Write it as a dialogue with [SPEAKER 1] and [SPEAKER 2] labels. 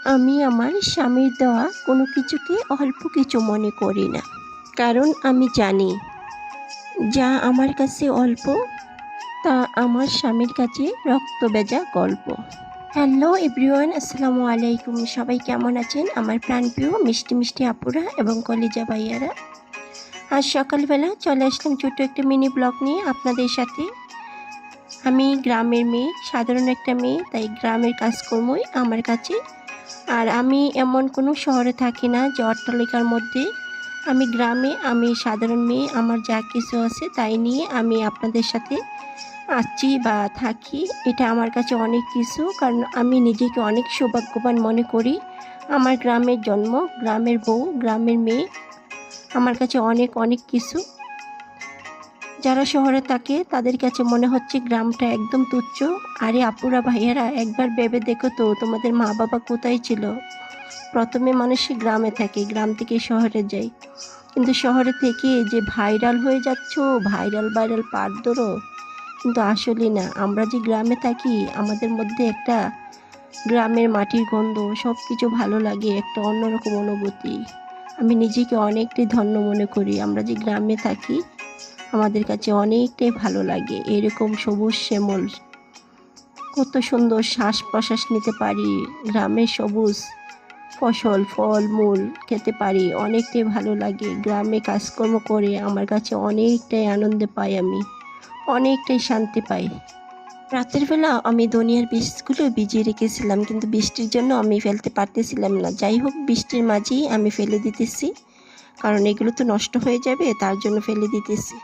[SPEAKER 1] আমি আমার স্বামীর দেওয়া কোনো কিছুকে অল্প কিছু মনে করি না, কারণ আমি জানি যা আমার কাছে অল্প তা আমার স্বামীর কাছে রক্ত ভেজা গল্প। হ্যালো এভরিওয়ান, আসসালামু আলাইকুম। সবাই কেমন আছেন আমার প্রাণপ্রিয় মিষ্টি মিষ্টি আপুরা এবং কলিজা ভাইয়ারা? আজ সকালবেলা চলে আসলাম ছোট্ট একটা মিনি ব্লগ নিয়ে আপনাদের সাথে। আমি গ্রামের মেয়ে, সাধারণ একটা মেয়ে, তাই গ্রামের কাজকর্মই আমার কাছে। আর আমি এমন কোনো শহরে থাকি না যে অট্টালিকার মধ্যে। আমি গ্রামে, আমি সাধারণ মেয়ে, আমার যা কিছু আছে তাই নিয়ে আমি আপনাদের সাথে আছি বা থাকি। এটা আমার কাছে অনেক কিছু, কারণ আমি নিজেকে অনেক সৌভাগ্যবান মনে করি। আমার গ্রামের জন্ম, গ্রামের বউ, গ্রামের মেয়ে, আমার কাছে অনেক অনেক কিছু। যারা শহরে থাকে তাদের কাছে মনে হচ্ছে গ্রামটা একদম তুচ্ছ। আরে আপুরা ভাইয়ারা, একবার ভেবে দেখো তো তোমাদের মা বাবা কোথায় ছিল। প্রথমে মানুষ গ্রামে থাকে, গ্রাম থেকে শহরে যায়, কিন্তু শহরে থেকে যে ভাইরাল হয়ে যাচ্ছ, ভাইরাল পার ধরো, কিন্তু আসলে না। আমরা যে গ্রামে থাকি আমাদের মধ্যে একটা গ্রামের মাটির গন্ধ, সব কিছু ভালো লাগে, একটা অন্যরকম অনুভূতি। আমি নিজেকে অনেকটাই ধন্য মনে করি। আমরা যে গ্রামে থাকি আমাদের কাছে অনেকটাই ভালো লাগে। এরকম সবুজ শ্যামল, কত সুন্দর শ্বাস প্রশ্বাস নিতে পারি, গ্রামের সবুজ ফসল ফল মূল খেতে পারি, অনেকটাই ভালো লাগে। গ্রামে কাজকর্ম করে আমার কাছে অনেকটাই আনন্দ পাই, আমি অনেকটাই শান্তি পাই। রাতের বেলা আমি দুনিয়ার বীজগুলো ভিজিয়ে রেখেছিলাম, কিন্তু বৃষ্টির জন্য আমি ফেলতে পারতেছিলাম না। যাই হোক, বৃষ্টির মাঝেই আমি ফেলে দিতেছি, কারণ এগুলো তো নষ্ট হয়ে যাবে, তার জন্য ফেলে দিতেছি।